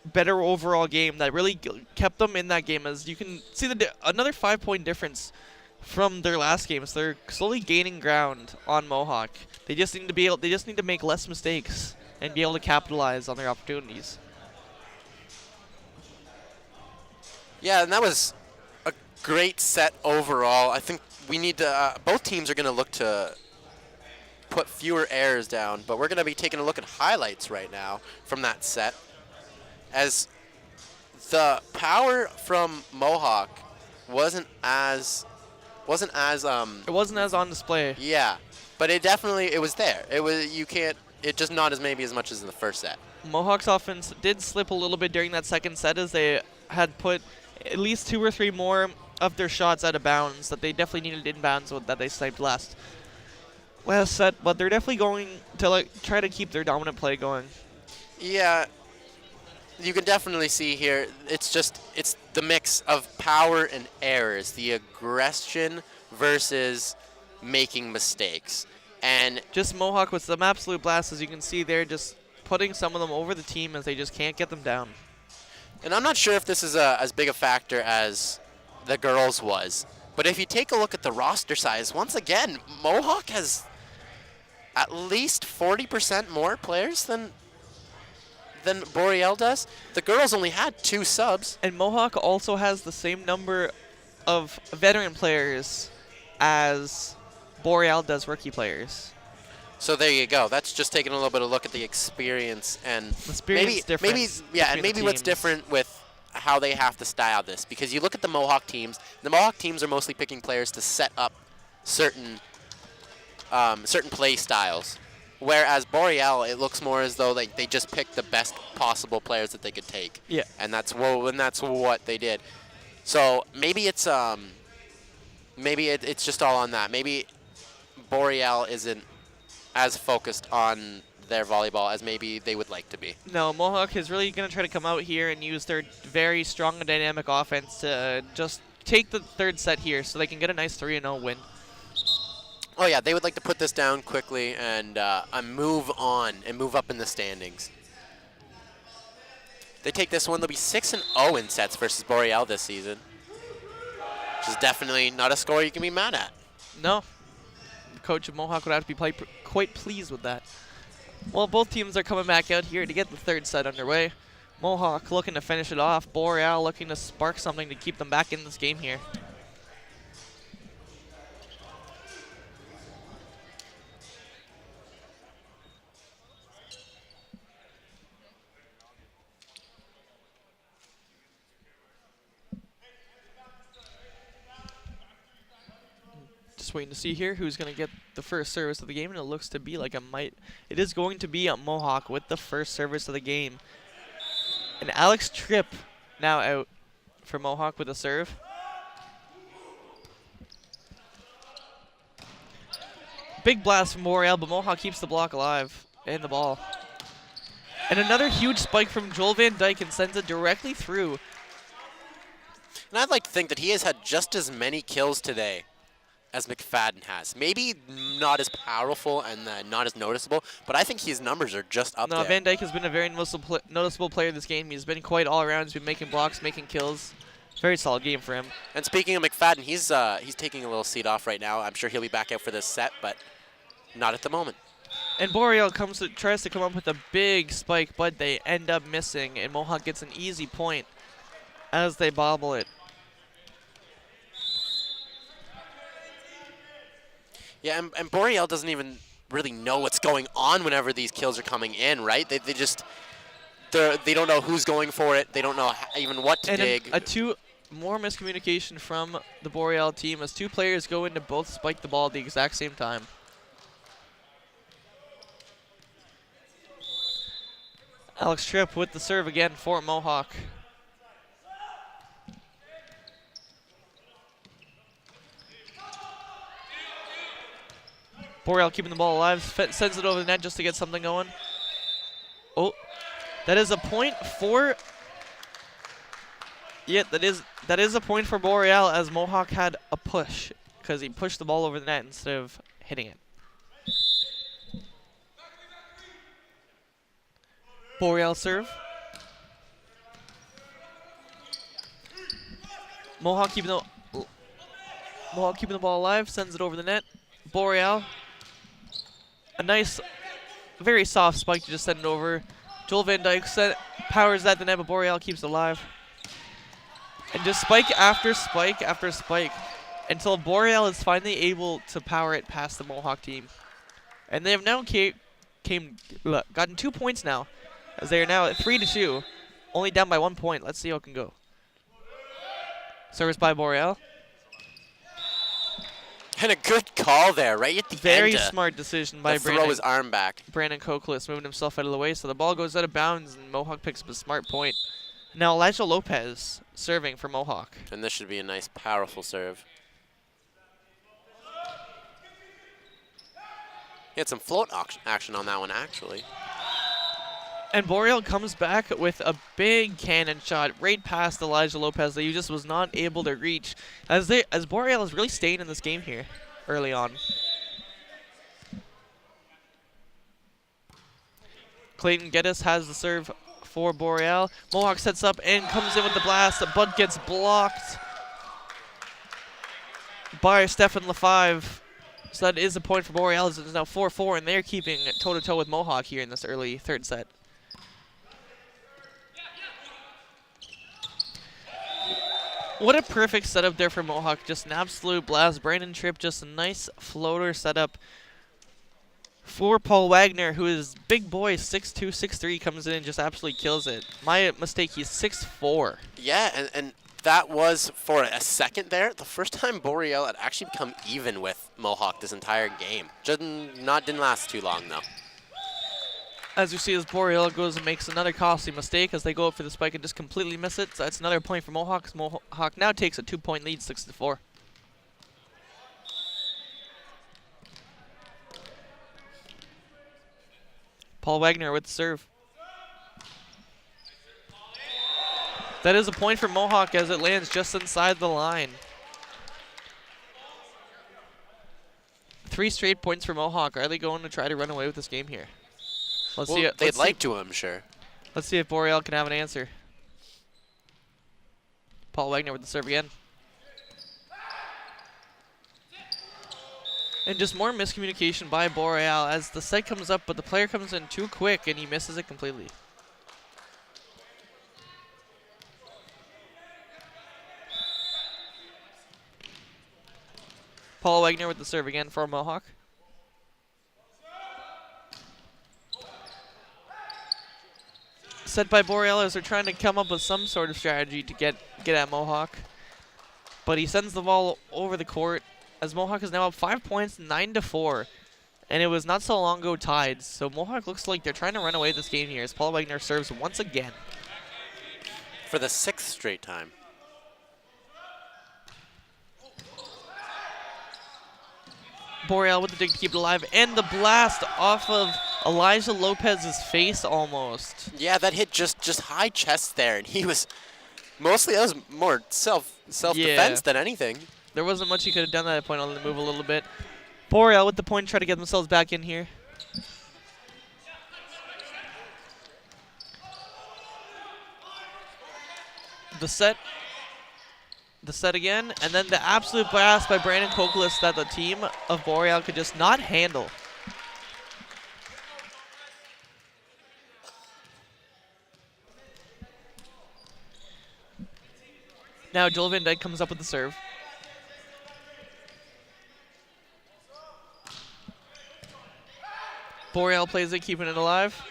better overall game that really kept them in that game. As you can see, another 5-point difference from their last game. So they're slowly gaining ground on Mohawk. They just need to be able. They just need to make less mistakes and be able to capitalize on their opportunities. Yeah, and that was a great set overall. I think we need to. Both teams are going to look to put fewer errors down, but we're going to be taking a look at highlights right now from that set. As the power from Mohawk wasn't as It wasn't as on display. yeah, but it was there. It just not as maybe as much as in the first set. Mohawk's offense did slip a little bit during that second set as they had put at least 2 or 3 more of their shots out of bounds that they definitely needed in bounds that they sniped last set, but they're definitely going to try to keep their dominant play going. Yeah, you can definitely see here, it's the mix of power and errors, the aggression versus making mistakes. And just Mohawk with some absolute blasts, as you can see there, just putting some of them over the team as they just can't get them down. And I'm not sure if this is as big a factor as the girls was, but if you take a look at the roster size, once again, Mohawk has at least 40% more players than Boreal does. The girls only had 2 subs. And Mohawk also has the same number of veteran players as Boreal does rookie players. So there you go. That's just taking a little bit of a look at the experience and maybe what's different with how they have to style this, because you look at the Mohawk teams. The Mohawk teams are mostly picking players to set up certain play styles, whereas Boreal, it looks more as though they just picked the best possible players that they could take. Yeah. And that's what they did. So maybe it's just all on that. Maybe Boreal isn't as focused on their volleyball as maybe they would like to be. No, Mohawk is really going to try to come out here and use their very strong and dynamic offense to just take the third set here so they can get a nice 3-0 win. Oh yeah, they would like to put this down quickly and move on and move up in the standings. They take this one, they'll be 6-0 in sets versus Boreal this season, which is definitely not a score you can be mad at. No. The coach of Mohawk would have to be quite pleased with that. Well, both teams are coming back out here to get the third set underway. Mohawk looking to finish it off. Boreal looking to spark something to keep them back in this game here. Just waiting to see here who's going to get the first service of the game, and it looks to be like it is going to be a Mohawk with the first service of the game. And Alex Tripp now out for Mohawk with a serve. Big blast from Boreal, but Mohawk keeps the block alive and the ball. And another huge spike from Joel Van Dyke and sends it directly through. And I'd like to think that he has had just as many kills today as McFadden has. Maybe not as powerful and not as noticeable, but I think his numbers are just up there. Van Dyke has been a very noticeable player this game. He's been quite all around. He's been making blocks, making kills. Very solid game for him. And speaking of McFadden, he's taking a little seat off right now. I'm sure he'll be back out for this set, but not at the moment. And Boreal tries to come up with a big spike, but they end up missing, and Mohawk gets an easy point as they bobble it. Yeah, and Boreal doesn't even really know what's going on whenever these kills are coming in, right? They don't know who's going for it. They don't know even what to dig. More miscommunication from the Boreal team as two players go in to both spike the ball at the exact same time. Alex Tripp with the serve again for Mohawk. Boreal keeping the ball alive, sends it over the net just to get something going. Oh, that is a point for... Yeah, that is a point for Boreal as Mohawk had a push because he pushed the ball over the net instead of hitting it. Boreal serve. Mohawk keeping the ball alive, sends it over the net. Boreal. A nice, very soft spike to just send it over. Joel Van Dyke powers that the net, but Boreal keeps it alive. And just spike after spike after spike until Boreal is finally able to power it past the Mohawk team. And they have now gotten 2 points now, as they are now at 3-2, only down by 1 point. Let's see how it can go. Service by Boreal. And a good call there, right at the end. Very smart decision by Brandon. Throw his arm back. Brandon Koklis moving himself out of the way, so the ball goes out of bounds, and Mohawk picks up a smart point. Now Elijah Lopez serving for Mohawk. And this should be a nice, powerful serve. He had some float action on that one, actually. And Boreal comes back with a big cannon shot right past Elijah Lopez that he just was not able to reach, as Boreal is really staying in this game here early on. Clayton Geddes has the serve for Boreal. Mohawk sets up and comes in with the blast, but gets blocked by Stefan Lefebvre. So that is a point for Boreal. It's now 4-4, and they're keeping toe-to-toe with Mohawk here in this early third set. What a perfect setup there for Mohawk. Just an absolute blast. Brandon Tripp, just a nice floater setup for Paul Wagner, who is big boy, 6'2", 6'3", comes in and just absolutely kills it. My mistake, he's 6'4". Yeah, and that was, for a second there, the first time Boreal had actually become even with Mohawk this entire game. Didn't last too long, though. As you see, as Boreal goes and makes another costly mistake as they go up for the spike and just completely miss it. So that's another point for Mohawk. Mohawk now takes a 2-point lead, 6-4. Paul Wagner with the serve. That is a point for Mohawk as it lands just inside the line. 3 straight points for Mohawk. Are they going to try to run away with this game here? Let's see. They'd like to, I'm sure. Let's see if Boreal can have an answer. Paul Wagner with the serve again. And just more miscommunication by Boreal as the set comes up, but the player comes in too quick and he misses it completely. Paul Wagner with the serve again for Mohawk. Set by Boreal as they're trying to come up with some sort of strategy to get at Mohawk. But he sends the ball over the court as Mohawk is now up 5 points, 9-4. And it was not so long ago tied. So Mohawk looks like they're trying to run away this game here as Paul Wagner serves once again. For the 6th straight time. Boreal with the dig to keep it alive, and the blast off of Elijah Lopez's face almost. Yeah, that hit just high chest there, and he was mostly, that was more self-defense than anything. There wasn't much he could have done at that point other than move a little bit. Boreal with the point, try to get themselves back in here. The set again, and then the absolute blast by Brandon Kokolis that the team of Boreal could just not handle. Now Joel Van Dyke comes up with the serve. Boreal plays it, keeping it alive.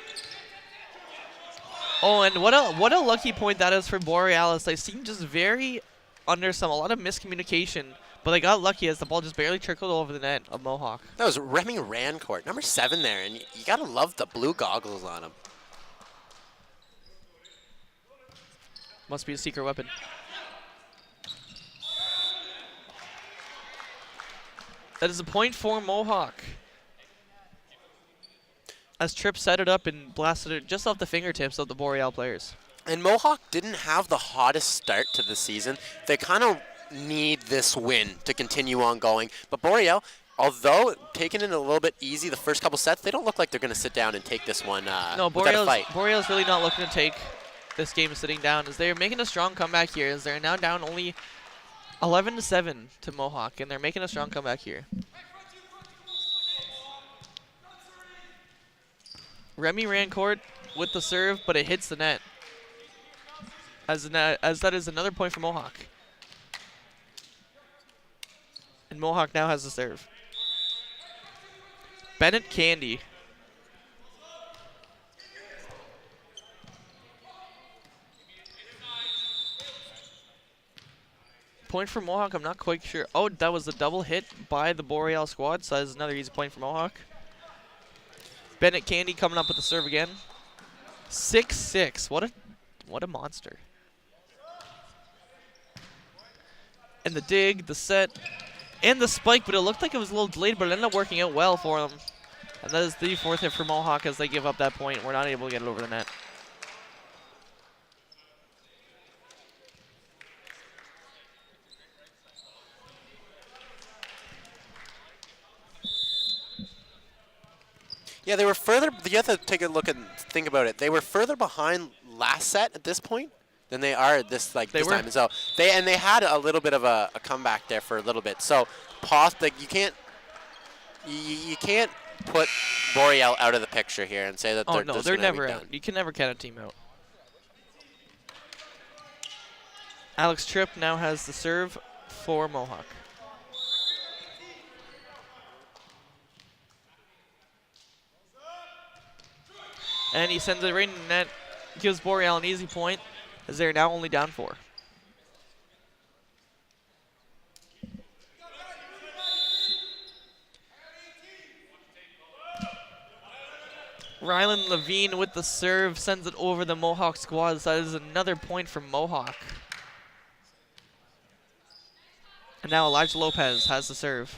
Oh, and what a lucky point that is for Borealis. They seem just very under a lot of miscommunication, but they got lucky as the ball just barely trickled over the net of Mohawk. That was Remy Rancourt, number 7 there, and you gotta love the blue goggles on him. Must be a secret weapon. That is a point for Mohawk. As Tripp set it up and blasted it just off the fingertips of the Boreal players. And Mohawk didn't have the hottest start to the season. They kind of need this win to continue on going. But Boreal, although taking it a little bit easy the first couple sets, they don't look like they're going to sit down and take this one no, without a fight. Boreal's really not looking to take this game sitting down, as they're making a strong comeback here, as they're now down only 11-7 to Mohawk, and they're making a strong comeback here. Remy Rancourt with the serve, but it hits the net. As that is another point for Mohawk. And Mohawk now has the serve. Bennett Candy. Point for Mohawk, I'm not quite sure. Oh, that was a double hit by the Boreal squad, so that's another easy point for Mohawk. Bennett Candy coming up with the serve again. 6-6. What a monster. And the dig, the set, and the spike, but it looked like it was a little delayed, but it ended up working out well for them. And that is the 4th hit for Mohawk as they give up that point. We're not able to get it over the net. Yeah, they were further. You have to take a look and think about it. They were further behind last set at this point than they are at this time. And so they had a little bit of a comeback there for a little bit. So you can't put Boreal out of the picture here and say that they're never out. You can never count a team out. Alex Tripp now has the serve for Mohawk. And he sends it right in the net, gives Boreal an easy point, as they're now only down 4. Rylan Levine with the serve sends it over the Mohawk squad, so that is another point for Mohawk. And now Elijah Lopez has the serve.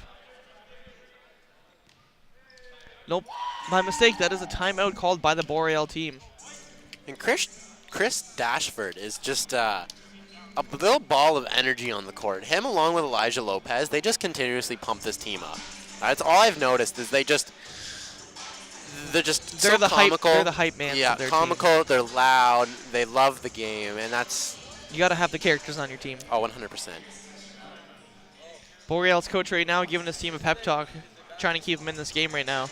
Nope. By mistake, that is a timeout called by the Boreal team. And Chris Dashford is just a little ball of energy on the court. Him along with Elijah Lopez, they just continuously pump this team up. That's all I've noticed is they're so the comical. They're the hype man. Yeah, of their comical. team. They're loud. They love the game, and that's You got to have the characters on your team. 100%. Boreal's coach right now giving his team a pep talk, trying to keep them in this game right now.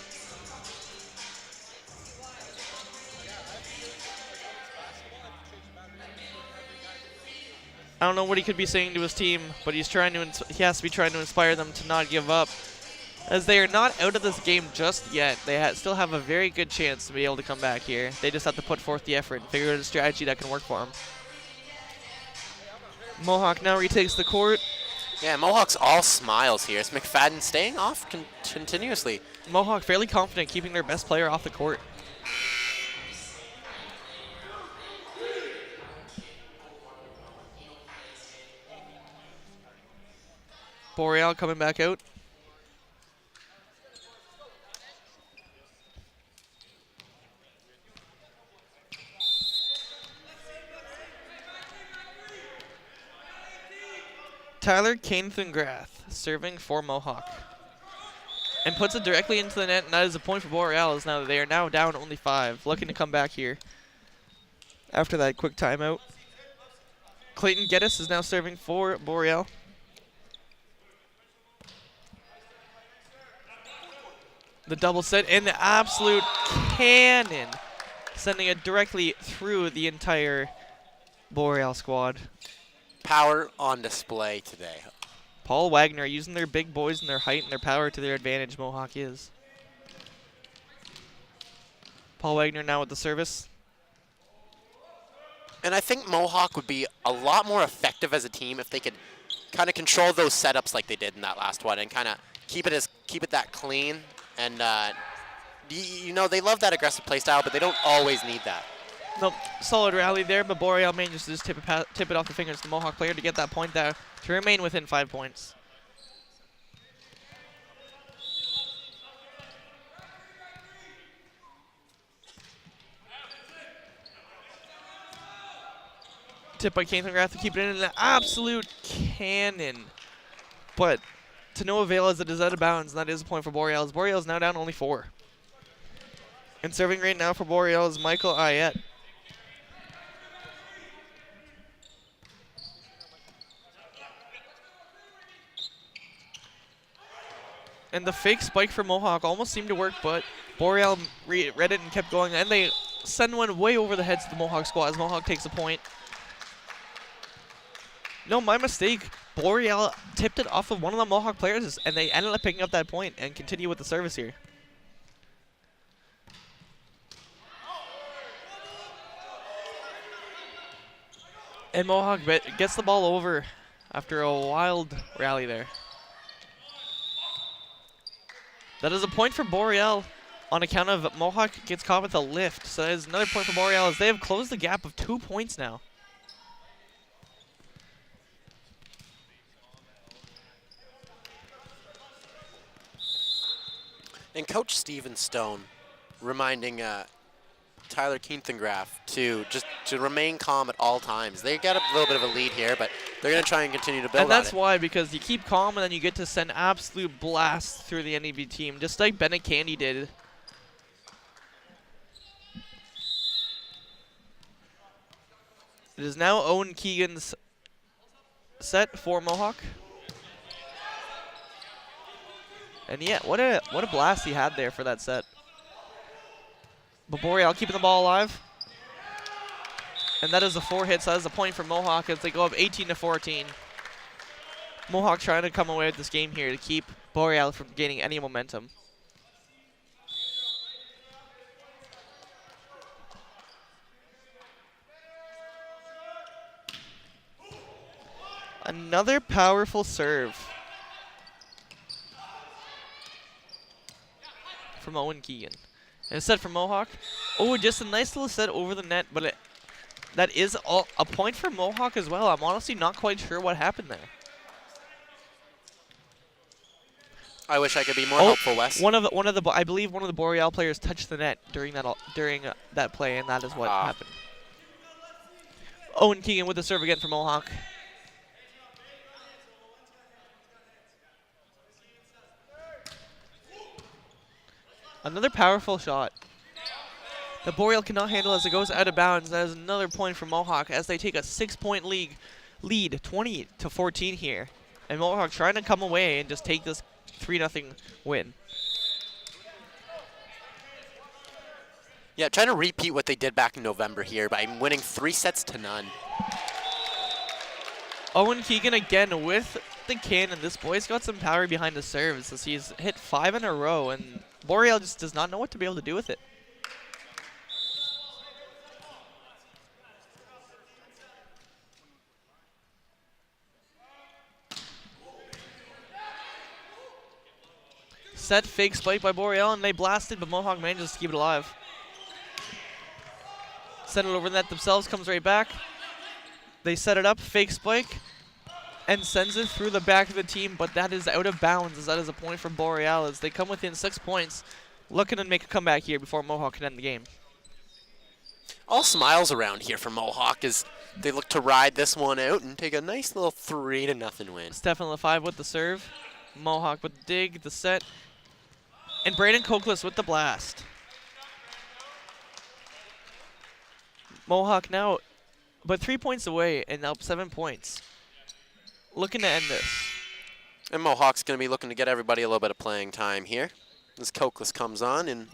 I don't know what he could be saying to his team, but he has to be trying to inspire them to not give up, as they are not out of this game just yet. They still have a very good chance to be able to come back here. They just have to put forth the effort and figure out a strategy that can work for them. Mohawk now retakes the court. Yeah, Mohawk's all smiles here. It's McFadden staying off continuously. Mohawk fairly confident keeping their best player off the court. Boreal coming back out. Tyler Kainthungrath serving for Mohawk. And puts it directly into the net, and that is a point for Boreal, as now they are now down only 5. Looking to come back here after that quick timeout. Clayton Geddes is now serving for Boreal. The double set and the absolute cannon, sending it directly through the entire Boreal squad. Power on display today. Paul Wagner using their big boys and their height and their power to their advantage. Mohawk is. Paul Wagner now with the service. And I think Mohawk would be a lot more effective as a team if they could kind of control those setups like they did in that last one and kind of keep it that clean. And you know, they love that aggressive play style, but they don't always need that. Nope, solid rally there, but Boreal manages to just tip it off the fingers of the Mohawk player to get that point there, to remain within 5 points. Tip by Kainthungrath to keep it in an absolute cannon. But to no avail as it is out of bounds, and that is a point for Boreal. Boreal is now down only 4. And serving right now for Boreal is Michael Ayette. And the fake spike for Mohawk almost seemed to work, but Boreal read it and kept going. And they send one way over the heads of the Mohawk squad as Mohawk takes a point. No, my mistake. Boreal tipped it off of one of the Mohawk players, and they ended up picking up that point and continue with the service here. And Mohawk gets the ball over after a wild rally there. That is a point for Boreal on account of Mohawk gets caught with a lift. So that is another point for Boreal as they have closed the gap of 2 points now. And Coach Steven Stone reminding Tyler Kainthungrath to remain calm at all times. They got a little bit of a lead here, but they're going to try and continue to build and that's on it. why, because you keep calm and then you get to send absolute blasts through the NEB team, just like Bennett Candy did. It is now Owen Keegan's set for Mohawk. And yeah, what a blast he had there for that set. But Boreal keeping the ball alive. And that is a 4 hit, so that is a point for Mohawk as they go up 18-14. Mohawk trying to come away with this game here to keep Boreal from gaining any momentum. Another powerful serve from Owen Keegan. And a set from Mohawk. Oh, just a nice little set over the net, but that is a point for Mohawk as well. I'm honestly not quite sure what happened there. I wish I could be more helpful, Wes. I believe one of the Boreal players touched the net during that play, and that is what happened. Owen Keegan with the serve again for Mohawk. Another powerful shot. The Boreal cannot handle as it goes out of bounds. That is another point for Mohawk as they take a 6-point lead, 20-14 here. And Mohawk trying to come away and just take this 3-0 win. Yeah, trying to repeat what they did back in November here by winning 3-0. Owen Keegan again with the cannon. This boy's got some power behind the serves as he's hit 5 in a row, and Boreal just does not know what to be able to do with it. Set fake spike by Boreal, and they blasted, but Mohawk manages to keep it alive. Send it over the net themselves, comes right back. They set it up, fake spike, and sends it through the back of the team, but that is out of bounds, as that is a point for Boreal as they come within 6 points, looking to make a comeback here before Mohawk can end the game. All smiles around here for Mohawk as they look to ride this one out and take a nice little 3-0 win. Stefan LaFive with the serve, Mohawk with the dig, the set, and Brandon Cokless with the blast. Mohawk now, but 3 points away and up 7 points. Looking to end this. And Mohawk's going to be looking to get everybody a little bit of playing time here as Cokless comes on, and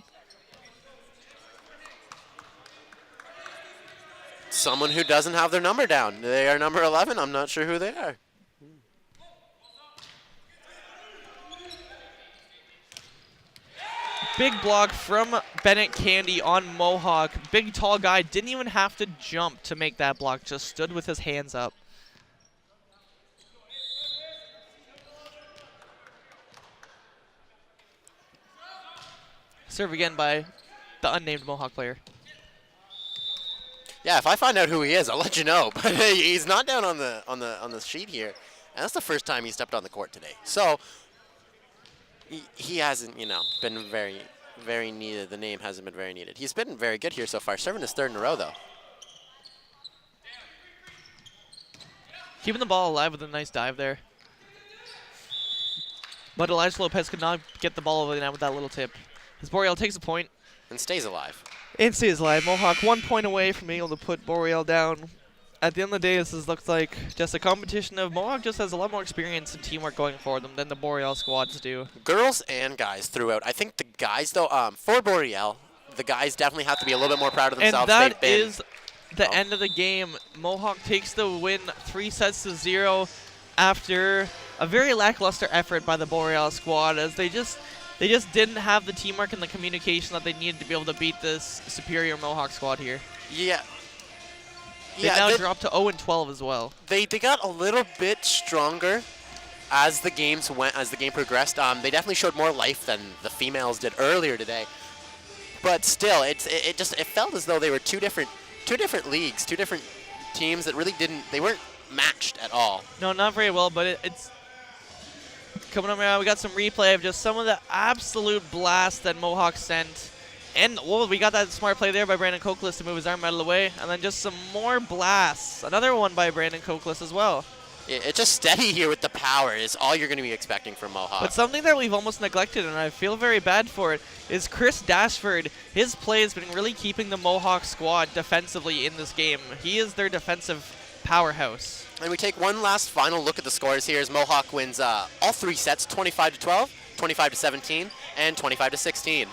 someone who doesn't have their number down. They are number 11. I'm not sure who they are. Big block from Bennett Candy on Mohawk. Big tall guy, didn't even have to jump to make that block, just stood with his hands up. Serve again by the unnamed Mohawk player. Yeah, if I find out who he is, I'll let you know. But he's not down on the sheet here, and that's the first time he stepped on the court today. So he hasn't, been very needed. The name hasn't been very needed. He's been very good here so far, serving his 3rd in a row though. Keeping the ball alive with a nice dive there. But Elijah Lopez could not get the ball over the net with that little tip. As Boreal takes a point. And stays alive. And stays alive. Mohawk 1 point away from being able to put Boreal down. At the end of the day, this looks like just a competition of Mohawk just has a lot more experience and teamwork going for them than the Boreal squads do. Girls and guys throughout. I think the guys, though, for Boreal, the guys definitely have to be a little bit more proud of themselves. And that is the end of the game. Mohawk takes the win 3-0 after a very lackluster effort by the Boreal squad as they just didn't have the teamwork and the communication that they needed to be able to beat this superior Mohawk squad here. Yeah. They now dropped to 0-12 as well. They got a little bit stronger as the game progressed. They definitely showed more life than the females did earlier today. But still, it felt as though they were two different leagues, two different teams that really they weren't matched at all. No, not very well, but it's coming up around. We got some replay of just some of the absolute blasts that Mohawk sent. And we got that smart play there by Brandon Cokless to move his arm out of the way. And then just some more blasts. Another one by Brandon Cokless as well. It's just steady here with the power is all you're going to be expecting from Mohawk. But something that we've almost neglected, and I feel very bad for it, is Chris Dashford. His play has been really keeping the Mohawk squad defensively in this game. He is their defensive powerhouse. And we take one last final look at the scores here as Mohawk wins all 3 sets, 25-12, 25-17, and 25-16.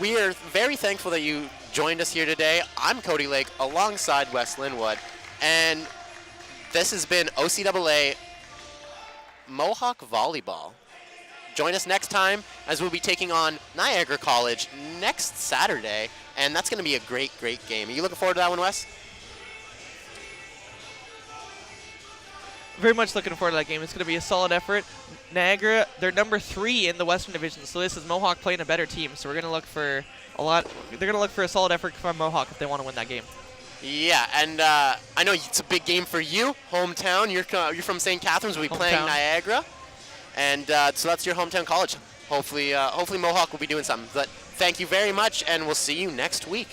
We are very thankful that you joined us here today. I'm Cody Lake alongside Wes Linwood, and this has been OCAA Mohawk Volleyball. Join us next time as we'll be taking on Niagara College next Saturday, and that's going to be a great, great game. Are you looking forward to that one, Wes? Very much looking forward to that game. It's going to be a solid effort. Niagara, they're number 3 in the Western Division, so this is Mohawk playing a better team. So we're going to look for They're going to look for a solid effort from Mohawk if they want to win that game. Yeah, and I know it's a big game for you, hometown. You're from St. Catharines. We'll be playing Niagara. And so that's your hometown college. Hopefully Mohawk will be doing something. But thank you very much, and we'll see you next week.